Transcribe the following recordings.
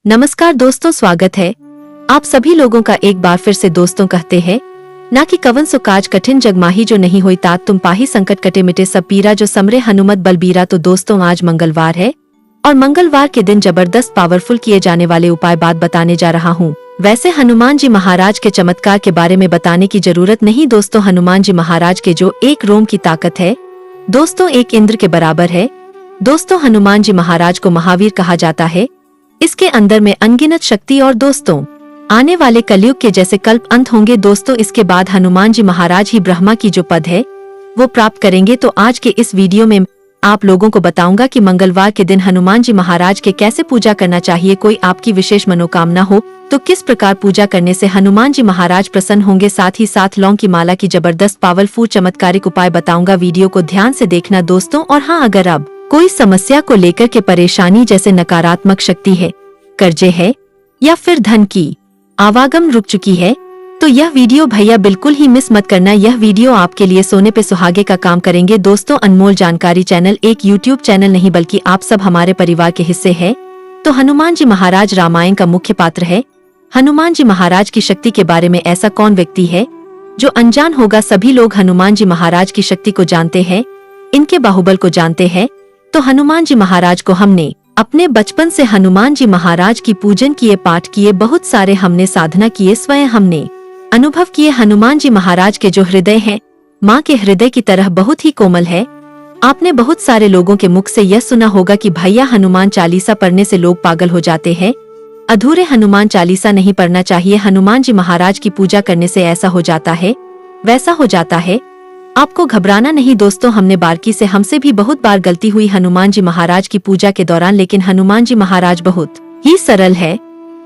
नमस्कार दोस्तों, स्वागत है आप सभी लोगों का एक बार फिर से। दोस्तों कहते हैं ना कि कवन सो काज कठिन जगमाही जो नहीं होई तात तुम पाही संकट कटे मिटे सब पीरा जो समरे हनुमत बलबीरा। तो दोस्तों आज मंगलवार है और मंगलवार के दिन जबरदस्त पावरफुल किए जाने वाले उपाय बात बताने जा रहा हूँ। वैसे हनुमान जी महाराज के चमत्कार के बारे में बताने की जरूरत नहीं दोस्तों। हनुमान जी महाराज के जो एक रोम की ताकत है दोस्तों एक इंद्र के बराबर है। दोस्तों हनुमान जी महाराज को महावीर कहा जाता है। इसके अंदर में अनगिनत शक्ति और दोस्तों आने वाले कलयुग के जैसे कल्प अंत होंगे। दोस्तों इसके बाद हनुमान जी महाराज ही ब्रह्मा की जो पद है वो प्राप्त करेंगे। तो आज के इस वीडियो में आप लोगों को बताऊंगा कि मंगलवार के दिन हनुमान जी महाराज के कैसे पूजा करना चाहिए। कोई आपकी विशेष मनोकामना हो तो किस प्रकार पूजा करने से हनुमान जी महाराज प्रसन्न होंगे। साथ ही साथ लौंग की माला की जबरदस्त पावरफुल चमत्कारिक उपाय बताऊंगा। वीडियो को ध्यान से देखना दोस्तों। और हाँ, अगर अब कोई समस्या को लेकर के परेशानी जैसे नकारात्मक शक्ति है, कर्जे है या फिर धन की आवागम रुक चुकी है तो यह वीडियो भैया बिल्कुल ही मिस मत करना। यह वीडियो आपके लिए सोने पे सुहागे का काम करेंगे। दोस्तों अनमोल जानकारी चैनल एक यूट्यूब चैनल नहीं बल्कि आप सब हमारे परिवार के हिस्से हैं। तो हनुमान जी महाराज रामायण का मुख्य पात्र है। हनुमान जी महाराज की शक्ति के बारे में ऐसा कौन व्यक्ति है जो अनजान होगा। सभी लोग हनुमान जी महाराज की शक्ति को जानते हैं, इनके बाहुबल को जानते हैं। तो हनुमान जी महाराज को हमने अपने बचपन से हनुमान जी महाराज की पूजन किए, पाठ किए, बहुत सारे हमने साधना किए, स्वयं हमने अनुभव किए। हनुमान जी महाराज के जो हृदय है माँ के हृदय की तरह बहुत ही कोमल है। आपने बहुत सारे लोगों के मुख से यह सुना होगा कि भैया हनुमान चालीसा पढ़ने से लोग पागल हो जाते हैं। अधूरे हनुमान चालीसा नहीं पढ़ना चाहिए। हनुमान जी महाराज की पूजा करने से ऐसा हो जाता है, वैसा हो जाता है। आपको घबराना नहीं दोस्तों। हमने बारीकी से हमसे भी बहुत बार गलती हुई हनुमान जी महाराज की पूजा के दौरान, लेकिन हनुमान जी महाराज बहुत ही सरल है,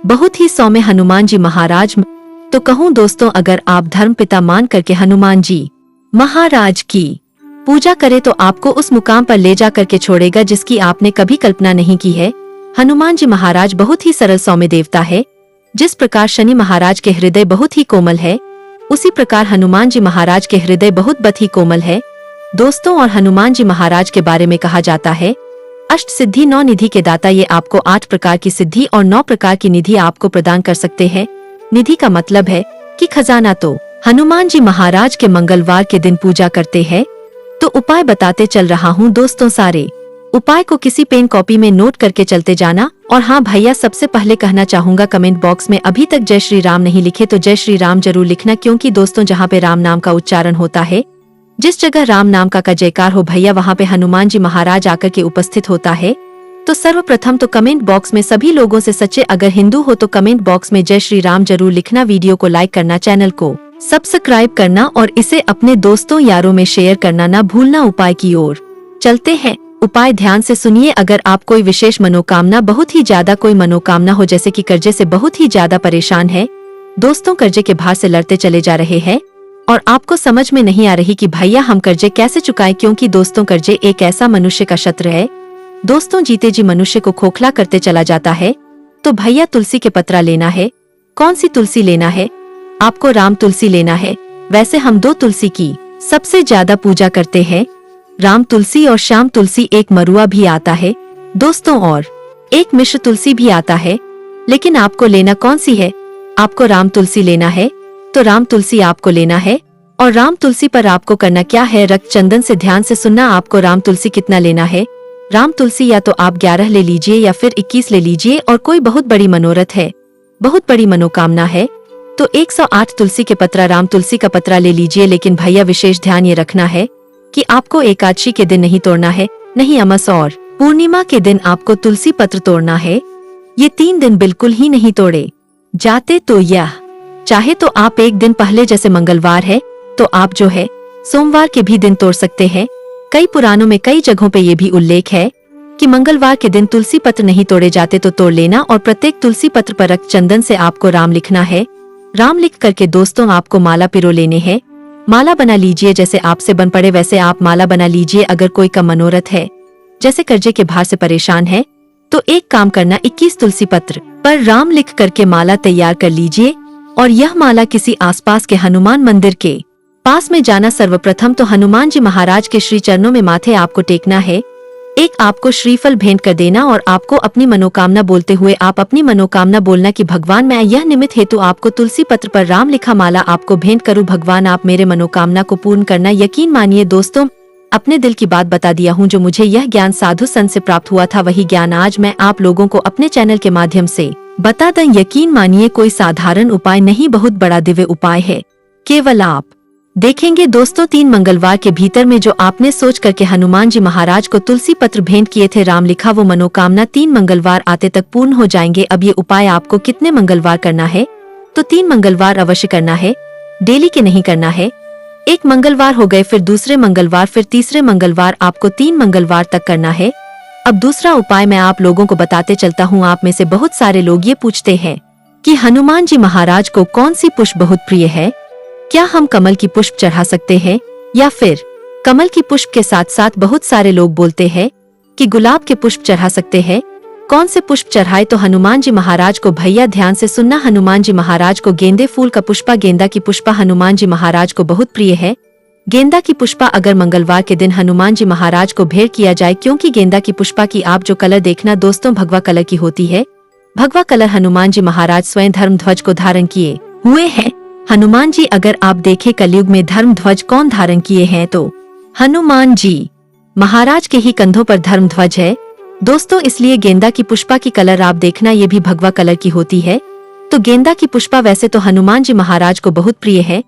बहुत ही सौम्य हनुमान जी महाराज। तो कहूँ दोस्तों, अगर आप धर्म पिता मान करके हनुमान जी महाराज की पूजा करें तो आपको उस मुकाम पर ले जा करके छोड़ेगा जिसकी आपने कभी कल्पना नहीं की है। हनुमान जी महाराज बहुत ही सरल सौम्य देवता है। जिस प्रकार शनि महाराज के हृदय बहुत ही कोमल है, उसी प्रकार हनुमान जी महाराज के हृदय बहुत ही कोमल है दोस्तों। और हनुमान जी महाराज के बारे में कहा जाता है अष्ट सिद्धि 9 निधि के दाता। ये आपको 8 प्रकार की सिद्धि और 9 प्रकार की निधि आपको प्रदान कर सकते हैं। निधि का मतलब है कि खजाना। तो हनुमान जी महाराज के मंगलवार के दिन पूजा करते हैं तो उपाय बताते चल रहा हूँ दोस्तों। सारे उपाय को किसी पेन कॉपी में नोट करके चलते जाना। और हाँ भैया, सबसे पहले कहना चाहूंगा कमेंट बॉक्स में अभी तक जय श्री राम नहीं लिखे तो जय श्री राम जरूर लिखना, क्योंकि दोस्तों जहाँ पे राम नाम का उच्चारण होता है, जिस जगह राम नाम का जयकार हो भैया, वहाँ पे हनुमान जी महाराज आकर के उपस्थित होता है। तो सर्वप्रथम तो कमेंट बॉक्स में सभी लोगों से सच्चे अगर हिंदू हो तो कमेंट बॉक्स में जय श्री राम जरूर लिखना। वीडियो को लाइक करना, चैनल को सब्सक्राइब करना और इसे अपने दोस्तों यारों में शेयर करना ना भूलना। उपाय की ओर चलते हैं। उपाय ध्यान से सुनिए। अगर आप कोई विशेष मनोकामना, बहुत ही ज्यादा कोई मनोकामना हो, जैसे कि कर्जे से बहुत ही ज्यादा परेशान है दोस्तों, कर्जे के भार से लड़ते चले जा रहे हैं और आपको समझ में नहीं आ रही कि भैया हम कर्जे कैसे चुकाएं, क्योंकि दोस्तों कर्जे एक ऐसा मनुष्य का शत्रु है दोस्तों, जीते जी मनुष्य को खोखला करते चला जाता है। तो भैया तुलसी के पत्रा लेना है। कौन सी तुलसी लेना है? आपको राम तुलसी लेना है। वैसे हम 2 तुलसी की सबसे ज्यादा पूजा करते हैं, राम तुलसी और श्याम तुलसी। एक मरुआ भी आता है दोस्तों और एक मिश्र तुलसी भी आता है, लेकिन आपको लेना कौन सी है? आपको राम तुलसी लेना है। तो राम तुलसी आपको लेना है। और राम तुलसी पर आपको करना क्या है? रक्त चंदन से ध्यान से सुनना। आपको राम तुलसी कितना लेना है? राम तुलसी या तो आप 11 ले लीजिए या फिर 21 ले लीजिए। और कोई बहुत बड़ी मनोरथ है, बहुत बड़ी मनोकामना है तो 108 तुलसी के पत्रा, राम तुलसी का पत्रा ले लीजिए। लेकिन भैया विशेष ध्यान ये रखना है कि आपको एकादशी के दिन नहीं तोड़ना है, नहीं अमावस और पूर्णिमा के दिन आपको तुलसी पत्र तोड़ना है। ये 3 दिन बिल्कुल ही नहीं तोड़े जाते। तो यह चाहे तो आप एक दिन पहले, जैसे मंगलवार है तो आप जो है सोमवार के भी दिन तोड़ सकते हैं। कई पुराणों में कई जगहों पे ये भी उल्लेख है कि मंगलवार के दिन तुलसी पत्र नहीं तोड़े जाते तो तोड़ लेना। और प्रत्येक तुलसी पत्र पर रक्त चंदन से आपको राम लिखना है। राम लिख करके दोस्तों आपको माला पिरो लेने हैं। माला बना लीजिए, जैसे आपसे बन पड़े वैसे आप माला बना लीजिए। अगर कोई का मनोरथ है, जैसे कर्जे के भार से परेशान है, तो एक काम करना, 21 तुलसी पत्र पर राम लिख करके माला तैयार कर लीजिए। और यह माला किसी आसपास के हनुमान मंदिर के पास में जाना। सर्वप्रथम तो हनुमान जी महाराज के श्री चरणों में माथे आपको टेकना है। एक आपको श्रीफल भेंट कर देना और आपको अपनी मनोकामना बोलते हुए आप अपनी मनोकामना बोलना कि भगवान मैं यह निमित्त हेतु आपको तुलसी पत्र पर राम लिखा माला आपको भेंट करूं, भगवान आप मेरे मनोकामना को पूर्ण करना। यकीन मानिए दोस्तों, अपने दिल की बात बता दिया हूं। जो मुझे यह ज्ञान साधु संत से प्राप्त हुआ था वही ज्ञान आज मैं आप लोगों को अपने चैनल के माध्यम से बता दें। यकीन मानिए कोई साधारण उपाय नहीं, बहुत बड़ा दिव्य उपाय है। केवल आप देखेंगे दोस्तों 3 मंगलवार के भीतर में जो आपने सोच करके हनुमान जी महाराज को तुलसी पत्र भेंट किए थे राम लिखा, वो मनोकामना 3 मंगलवार आते तक पूर्ण हो जाएंगे। अब ये उपाय आपको कितने मंगलवार करना है? तो 3 मंगलवार अवश्य करना है, डेली के नहीं करना है। एक मंगलवार हो गए, फिर दूसरे मंगलवार, फिर तीसरे मंगलवार, आपको 3 मंगलवार तक करना है। अब दूसरा उपाय मैं आप लोगों को बताते चलता हूँ। आप में से बहुत सारे लोग ये पूछते हैं कि हनुमान जी महाराज को कौन सी पुष्प बहुत प्रिय है, क्या हम कमल की पुष्प चढ़ा सकते हैं या फिर कमल की पुष्प के साथ साथ बहुत सारे लोग बोलते हैं कि गुलाब के पुष्प चढ़ा सकते हैं। कौन से पुष्प चढ़ाए? तो हनुमान जी महाराज को भैया ध्यान से सुनना, हनुमान जी महाराज को गेंदे फूल का पुष्पा, गेंदा की पुष्पा हनुमान जी महाराज को बहुत प्रिय है। गेंदा की पुष्पा अगर मंगलवार के दिन हनुमान जी महाराज को भेंट किया जाए, क्योंकि गेंदा की पुष्पा की आप जो कलर देखना दोस्तों भगवा कलर की होती है। भगवा कलर हनुमान जी महाराज स्वयं धर्म ध्वज को धारण किए हुए हैं। हनुमान जी अगर आप देखें कलयुग में धर्म ध्वज कौन धारण किए हैं तो हनुमान जी महाराज के ही कंधों पर धर्म ध्वज है दोस्तों। इसलिए गेंदा की पुष्पा की कलर आप देखना ये भी भगवा कलर की होती है। तो गेंदा की पुष्पा वैसे तो हनुमान जी महाराज को बहुत प्रिय है,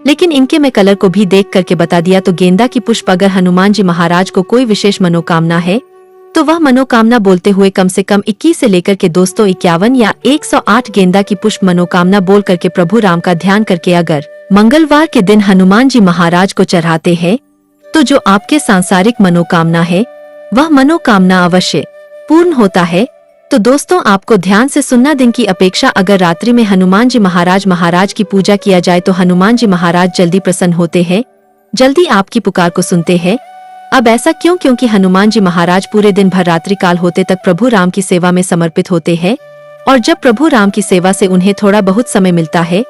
लेकिन इनके मैं कलर को भी देख करके बता दिया। तो गेंदा की पुष्प अगर हनुमान जी महाराज को कोई विशेष मनोकामना है तो वह मनोकामना बोलते हुए कम से कम 21 से लेकर के दोस्तों 51 या 108 गेंदा की पुष्प मनोकामना बोल करके प्रभु राम का ध्यान करके अगर मंगलवार के दिन हनुमान जी महाराज को चढ़ाते हैं तो जो आपके सांसारिक मनोकामना है वह मनोकामना अवश्य पूर्ण होता है। तो दोस्तों आपको ध्यान से सुनना, दिन की अपेक्षा अगर रात्रि में हनुमान जी महाराज की पूजा किया जाए तो हनुमान जी महाराज जल्दी प्रसन्न होते हैं, जल्दी आपकी पुकार को सुनते हैं। अब ऐसा क्यों? क्योंकि हनुमान जी महाराज पूरे दिन भर रात्रि काल होते तक प्रभु राम की सेवा में समर्पित होते हैं, और जब प्रभु राम की सेवा से उन्हें थोड़ा बहुत समय मिलता है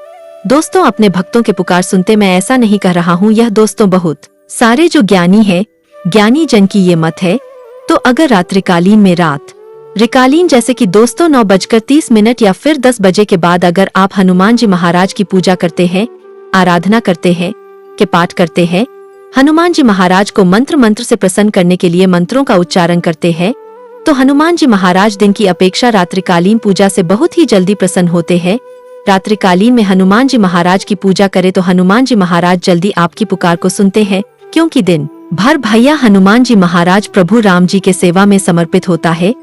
दोस्तों अपने भक्तों के पुकार सुनते। मैं ऐसा नहीं कह रहा हूँ, यह दोस्तों बहुत सारे जो ज्ञानी है, ज्ञानी जन की ये मत है। तो अगर रात्रिकालीन में रिकालीन जैसे कि दोस्तों 9:30 या फिर 10 बजे के बाद अगर आप हनुमान जी महाराज की पूजा करते हैं, आराधना करते हैं, के पाठ करते हैं, हनुमान जी महाराज को मंत्र से प्रसन्न करने के लिए मंत्रों का उच्चारण करते हैं, तो हनुमान जी महाराज दिन की अपेक्षा रात्रिकालीन पूजा से बहुत ही जल्दी प्रसन्न होते हैं। रात्रिकालीन में हनुमान जी महाराज की पूजा करे तो हनुमान जी महाराज जल्दी आपकी पुकार को सुनते हैं, क्योंकि दिन भर भैया हनुमान जी महाराज प्रभु राम जी के सेवा में समर्पित होता है।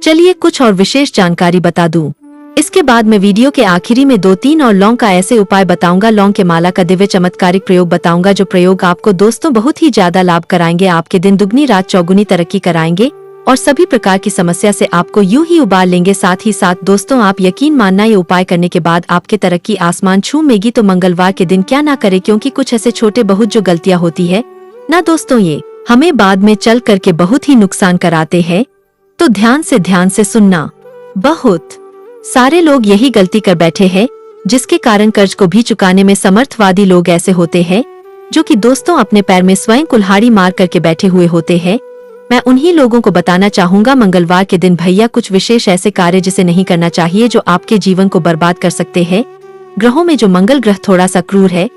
चलिए कुछ और विशेष जानकारी बता दूं। इसके बाद मैं वीडियो के आखिरी में 2-3 और लौंग का ऐसे उपाय बताऊंगा, लौंग के माला का दिव्य चमत्कारिक प्रयोग बताऊंगा, जो प्रयोग आपको दोस्तों बहुत ही ज्यादा लाभ कराएंगे, आपके दिन दुगनी रात चौगुनी तरक्की कराएंगे और सभी प्रकार की समस्या से आपको यूं ही उबार लेंगे। साथ ही साथ दोस्तों आप यकीन मानना ये उपाय करने के बाद आपके तरक्की आसमान छूमेगी। तो मंगलवार के दिन क्या ना करे, क्योंकि कुछ ऐसे छोटे बहुत जो गलतियाँ होती है ना दोस्तों, ये हमें बाद में चल करके बहुत ही नुकसान कराते हैं। तो ध्यान से सुनना। बहुत सारे लोग यही गलती कर बैठे हैं, जिसके कारण कर्ज को भी चुकाने में समर्थवादी लोग ऐसे होते हैं जो कि दोस्तों अपने पैर में स्वयं कुल्हाड़ी मार करके बैठे हुए होते हैं। मैं उन्हीं लोगों को बताना चाहूंगा मंगलवार के दिन भैया कुछ विशेष ऐसे कार्य जिसे नहीं करना चाहिए, जो आपके जीवन को बर्बाद कर सकते हैं। ग्रहों में जो मंगल ग्रह थोड़ा सा क्रूर है,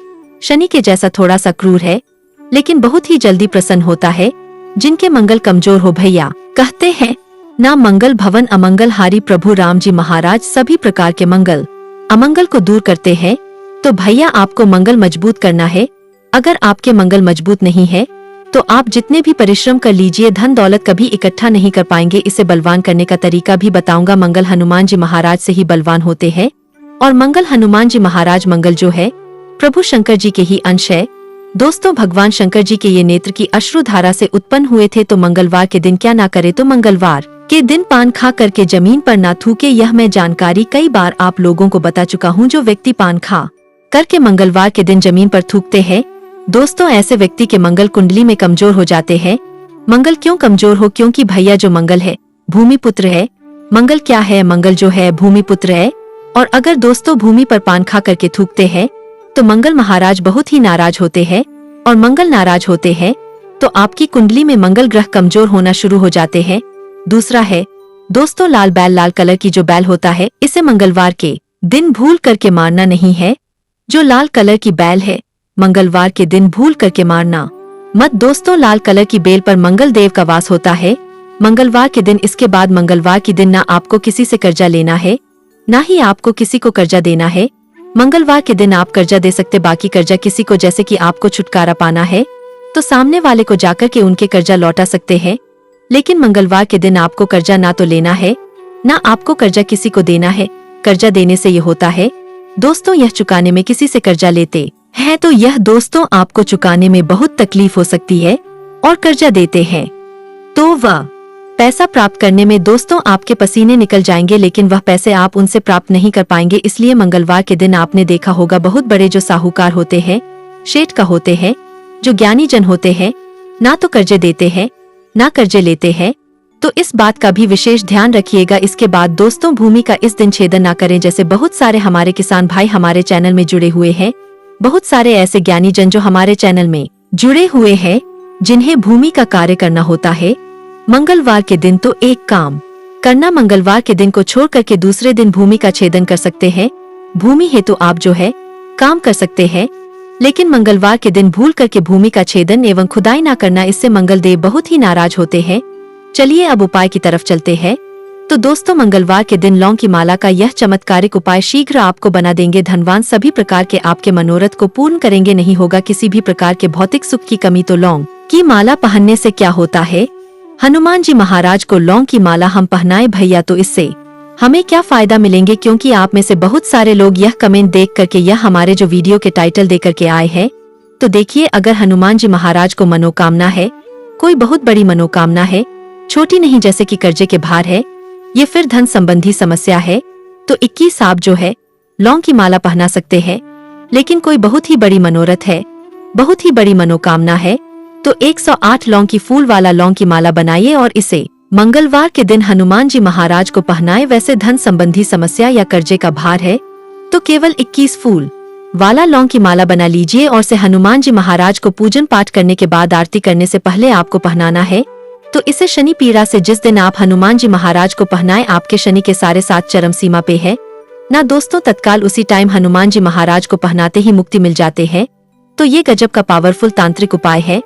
शनि के जैसा थोड़ा सा क्रूर है, लेकिन बहुत ही जल्दी प्रसन्न होता है। जिनके मंगल कमजोर हो भैया, कहते हैं ना मंगल भवन अमंगल हारी, प्रभु राम जी महाराज सभी प्रकार के मंगल अमंगल को दूर करते हैं। तो भैया आपको मंगल मजबूत करना है। अगर आपके मंगल मजबूत नहीं है तो आप जितने भी परिश्रम कर लीजिए, धन दौलत कभी इकट्ठा नहीं कर पाएंगे। इसे बलवान करने का तरीका भी बताऊंगा। मंगल हनुमान जी महाराज से ही बलवान होते हैं, और मंगल हनुमान जी महाराज मंगल जो है प्रभु शंकर जी के ही अंश है। दोस्तों भगवान शंकर जी के ये नेत्र की अश्रुधारा से उत्पन्न हुए थे। तो मंगलवार के दिन क्या ना करे, तो मंगलवार के दिन पान खा करके जमीन पर ना थूके। यह मैं जानकारी कई बार आप लोगों को बता चुका हूँ। जो व्यक्ति पान खा करके मंगलवार के दिन जमीन पर थूकते हैं दोस्तों, ऐसे व्यक्ति के मंगल कुंडली में कमजोर हो जाते हैं। मंगल क्यों कमजोर हो? क्योंकि भैया जो मंगल है भूमि पुत्र है। मंगल क्या है? मंगल जो है भूमि पुत्र है। और अगर दोस्तों भूमि पर पान खा करके थूकते हैं तो मंगल महाराज बहुत ही नाराज होते हैं, और मंगल नाराज होते हैं तो आपकी कुंडली में मंगल ग्रह कमजोर होना शुरू हो जाते हैं। दूसरा है दोस्तों लाल बैल, लाल कलर की जो बैल होता है इसे मंगलवार के दिन भूल करके मारना नहीं है। जो लाल कलर की बैल है मंगलवार के दिन भूल करके मारना मत दोस्तों। लाल कलर की बेल पर मंगल देव का वास होता है मंगलवार के दिन। इसके बाद मंगलवार के दिन ना आपको किसी से कर्जा लेना है, ना ही आपको किसी को कर्जा देना है। मंगलवार के दिन आप कर्जा दे सकते, बाकी कर्जा किसी को, जैसे कि आपको छुटकारा पाना है तो सामने वाले को जाकर के उनके कर्जा लौटा सकते हैं। लेकिन मंगलवार के दिन आपको कर्जा ना तो लेना है, ना आपको कर्जा किसी को देना है। कर्जा देने से ये होता है दोस्तों, यह चुकाने में किसी से कर्जा लेते हैं तो यह दोस्तों आपको चुकाने में बहुत तकलीफ हो सकती है, और कर्जा देते हैं तो वह पैसा प्राप्त करने में दोस्तों आपके पसीने निकल जाएंगे, लेकिन वह पैसे आप उनसे प्राप्त नहीं कर पाएंगे। इसलिए मंगलवार के दिन आपने देखा होगा बहुत बड़े जो साहूकार होते हैं, शेठ का होते हैं, जो ज्ञानी जन होते हैं, ना तो कर्जे देते हैं ना कर्जे लेते हैं। तो इस बात का भी विशेष ध्यान रखिएगा। इसके बाद दोस्तों भूमि का इस दिन छेदन ना करें। जैसे बहुत सारे हमारे किसान भाई हमारे चैनल में जुड़े हुए हैं, बहुत सारे ऐसे ज्ञानी जन जो हमारे चैनल में जुड़े हुए हैं, जिन्हें भूमि का कार्य करना होता है मंगलवार के दिन, तो एक काम करना, मंगलवार के दिन को छोड़ करके दूसरे दिन भूमि का छेदन कर सकते हैं। भूमि हेतु आप जो है काम कर सकते हैं, लेकिन मंगलवार के दिन भूल करके भूमि का छेदन एवं खुदाई ना करना, इससे मंगल देव बहुत ही नाराज होते हैं। चलिए अब उपाय की तरफ चलते हैं। तो दोस्तों मंगलवार के दिन लौंग की माला का यह चमत्कारिक उपाय शीघ्र आपको बना देंगे धनवान, सभी प्रकार के आपके मनोरथ को पूर्ण करेंगे, नहीं होगा किसी भी प्रकार के भौतिक सुख की कमी। तो लौंग की माला पहनने से क्या होता है? हनुमान जी महाराज को लौंग की माला हम पहनाए भैया तो इससे हमें क्या फायदा मिलेंगे? क्योंकि आप में से बहुत सारे लोग यह कमेंट देख करके यह हमारे जो वीडियो के टाइटल दे करके आए हैं। तो देखिए, अगर हनुमान जी महाराज को मनोकामना है, कोई बहुत बड़ी मनोकामना है, छोटी नहीं जैसे कि कर्जे के भार है, ये फिर धन संबंधी समस्या है, तो 21 आप जो है लौंग की माला पहना सकते हैं। लेकिन कोई बहुत ही बड़ी मनोरथ है, बहुत ही बड़ी मनोकामना है, तो 108 लौंग की फूल वाला लौंग की माला बनाइए और इसे मंगलवार के दिन हनुमान जी महाराज को पहनाए। वैसे धन संबंधी समस्या या कर्जे का भार है तो केवल 21 फूल वाला लौंग की माला बना लीजिए और से हनुमान जी महाराज को पूजन पाठ करने के बाद आरती करने से पहले आपको पहनाना है। तो इसे शनि पीड़ा से जिस दिन आप हनुमान जी महाराज को पहनाए, आपके शनि के सारे 7 चरम सीमा पे है ना दोस्तों, तत्काल उसी टाइम हनुमान जी महाराज को पहनाते ही मुक्ति मिल जाते हैं। तो ये गजब का पावरफुल तांत्रिक उपाय है।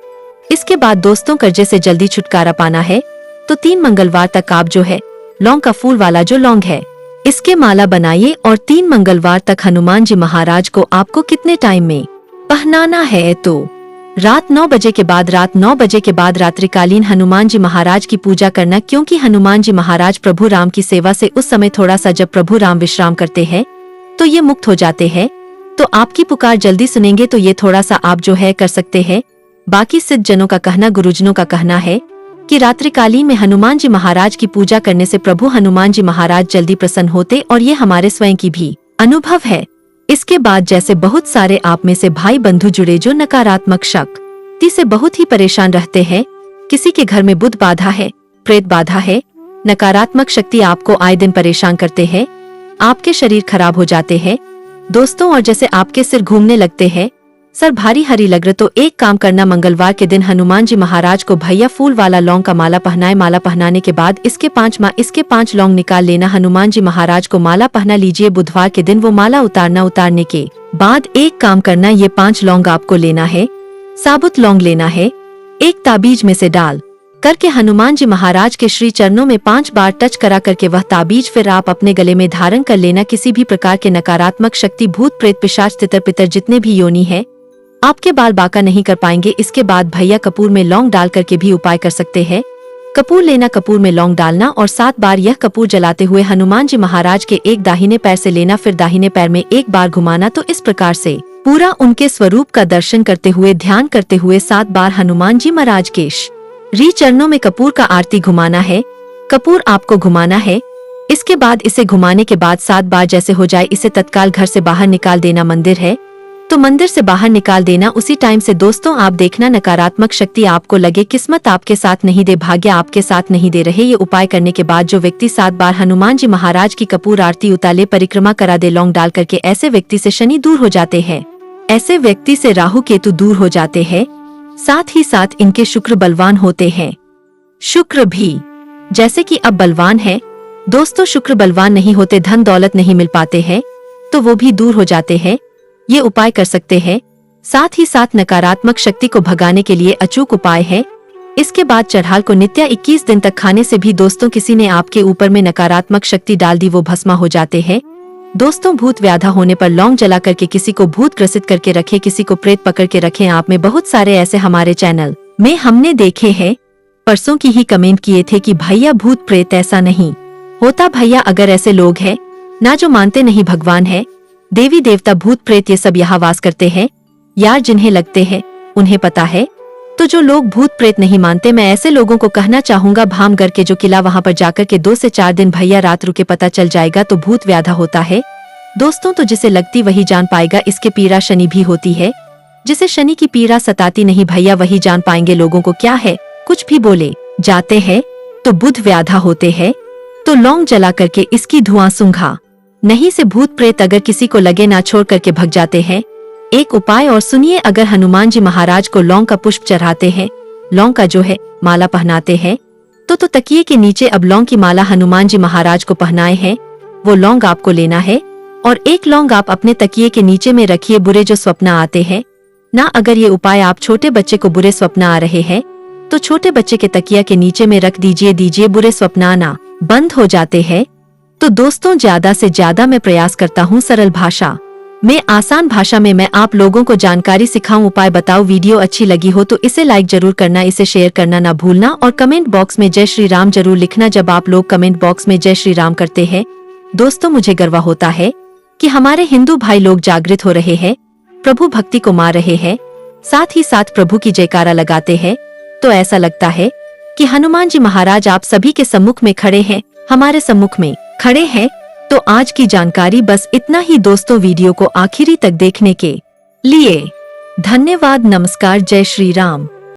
इसके बाद दोस्तों कर्जे से जल्दी छुटकारा पाना है तो 3 मंगलवार तक आप जो है लौंग का फूल वाला जो लौंग है इसके माला बनाइए और 3 मंगलवार तक हनुमान जी महाराज को आपको कितने टाइम में पहनाना है? तो रात 9 बजे के बाद, रात 9 बजे के बाद रात्रिकालीन हनुमान जी महाराज की पूजा करना, क्योंकि हनुमान जी महाराज प्रभु राम की सेवा से उस समय थोड़ा सा जब प्रभु राम विश्राम करते हैं तो ये मुक्त हो जाते हैं। तो आपकी पुकार जल्दी सुनेंगे, तो ये थोड़ा सा आप जो है कर सकते हैं। बाकी सिद्ध जनों का कहना, गुरुजनों का कहना है कि रात्रिकालीन में हनुमान जी महाराज की पूजा करने से प्रभु हनुमान जी महाराज जल्दी प्रसन्न होते, और ये हमारे स्वयं की भी अनुभव है। इसके बाद जैसे बहुत सारे आप में से भाई बंधु जुड़े जो नकारात्मक शक्ति से बहुत ही परेशान रहते हैं, किसी के घर में बुध बाधा है, प्रेत बाधा है, नकारात्मक शक्ति आपको आए दिन परेशान करते हैं, आपके शरीर खराब हो जाते हैं दोस्तों, और जैसे आपके सिर घूमने लगते हैं, सर भारी हरी लग रहे, तो एक काम करना, मंगलवार के दिन हनुमान जी महाराज को भैया फूल वाला लौंग का माला पहनाए। माला पहनाने के बाद इसके 5 लौंग निकाल लेना, हनुमान जी महाराज को माला पहना लीजिए। बुधवार के दिन वो माला उतारने के बाद एक काम करना, ये 5 लौंग आपको लेना है, साबुत लौंग लेना है, एक ताबीज में से डाल करके हनुमान जी महाराज के श्री चरणों में 5 बार टच करा करके वह ताबीज फिर आप अपने गले में धारण कर लेना। किसी भी प्रकार के नकारात्मक शक्ति, भूत प्रेत पिशाच तितर पितर जितने भी योनि है, आपके बाल बाका नहीं कर पाएंगे। इसके बाद भैया कपूर में लौंग डाल करके भी उपाय कर सकते हैं। कपूर लेना, कपूर में लौंग डालना और 7 बार यह कपूर जलाते हुए हनुमान जी महाराज के एक दाहिने पैर से लेना, फिर दाहिने पैर में एक बार घुमाना। तो इस प्रकार से पूरा उनके स्वरूप का दर्शन करते हुए, ध्यान करते हुए 7 बार हनुमान जी महाराज के श्री चरणों में कपूर का आरती घुमाना है। कपूर आपको घुमाना है। इसके बाद इसे घुमाने के बाद 7 बार जैसे हो जाए, इसे तत्काल घर से बाहर निकाल देना। मंदिर है तो मंदिर से बाहर निकाल देना। उसी टाइम से दोस्तों आप देखना, नकारात्मक शक्ति आपको लगे, किस्मत आपके साथ नहीं दे, भाग्य आपके साथ नहीं दे रहे। ये उपाय करने के बाद जो व्यक्ति 7 बार हनुमान जी महाराज की कपूर आरती उतारे, परिक्रमा करा दे लौंग डाल करके, ऐसे व्यक्ति से शनि दूर हो जाते हैं, ऐसे व्यक्ति से राहु केतु दूर हो जाते हैं, साथ ही साथ इनके शुक्र बलवान होते हैं। शुक्र भी जैसे कि अब बलवान है दोस्तों, शुक्र बलवान नहीं होते, धन दौलत नहीं मिल पाते हैं तो वो भी दूर हो जाते हैं। ये उपाय कर सकते हैं। साथ ही साथ नकारात्मक शक्ति को भगाने के लिए अचूक उपाय है। इसके बाद चढ़ाल को नित्य 21 दिन तक खाने से भी दोस्तों किसी ने आपके ऊपर में नकारात्मक शक्ति डाल दी वो भस्मा हो जाते हैं। दोस्तों, भूत व्याधा होने पर लौंग जला करके किसी को भूत ग्रसित करके रखे, किसी को प्रेत पकड़ के रखे। आप में बहुत सारे ऐसे हमारे चैनल में हमने देखे हैं। परसों की ही कमेंट किए थे कि भैया भूत प्रेत ऐसा नहीं होता। भैया अगर ऐसे लोग हैं ना जो मानते नहीं भगवान है, देवी देवता, भूत प्रेत ये सब यहाँ वास करते हैं यार, जिन्हें लगते हैं उन्हें पता है। तो जो लोग भूत प्रेत नहीं मानते, मैं ऐसे लोगों को कहना चाहूंगा भामगढ़ के जो किला वहां पर जाकर के 2 से 4 दिन भैया रात रुके, पता चल जाएगा तो भूत व्याधा होता है। दोस्तों, तो जिसे लगती वही जान पाएगा। इसके पीड़ा शनि भी होती है, जिसे शनि की पीड़ा सताती नहीं भैया वही जान पाएंगे। लोगों को क्या है, कुछ भी बोले जाते हैं तो बुध व्याधा होते हैं। तो लौंग जला करके इसकी धुआं सूंघा नहीं से भूत प्रेत अगर किसी को लगे ना छोड़ करके भग जाते हैं। एक उपाय और सुनिए, अगर हनुमान जी महाराज को लौंग का पुष्प चढ़ाते हैं, लौंग का जो है माला पहनाते हैं तो तकिए के नीचे अब लौंग की माला हनुमान जी महाराज को पहनाए हैं। वो लौंग आपको लेना है और एक लौंग आप अपने तकिए के नीचे में रखिए। बुरे जो स्वप्न आते हैं ना, अगर ये उपाय आप छोटे बच्चे को बुरे स्वप्न आ रहे हैं तो छोटे बच्चे के तकिया के नीचे में रख दीजिए, बुरे स्वप्न आना बंद हो जाते हैं। तो दोस्तों, ज्यादा से ज्यादा मैं प्रयास करता हूँ सरल भाषा में, आसान भाषा में मैं आप लोगों को जानकारी सिखाऊं, उपाय बताऊं। वीडियो अच्छी लगी हो तो इसे लाइक जरूर करना, इसे शेयर करना ना भूलना और कमेंट बॉक्स में जय श्री राम जरूर लिखना। जब आप लोग कमेंट बॉक्स में जय श्री राम करते हैं दोस्तों, मुझे गर्व होता है कि हमारे हिंदू भाई लोग जागृत हो रहे हैं, प्रभु भक्ति को मार रहे हैं, साथ ही साथ प्रभु की जयकारा लगाते हैं। तो ऐसा लगता है कि हनुमान जी महाराज आप सभी के सम्मुख में खड़े हैं, हमारे सम्मुख में खड़े हैं। तो आज की जानकारी बस इतना ही दोस्तों। वीडियो को आखिरी तक देखने के लिए धन्यवाद। नमस्कार, जय श्री राम।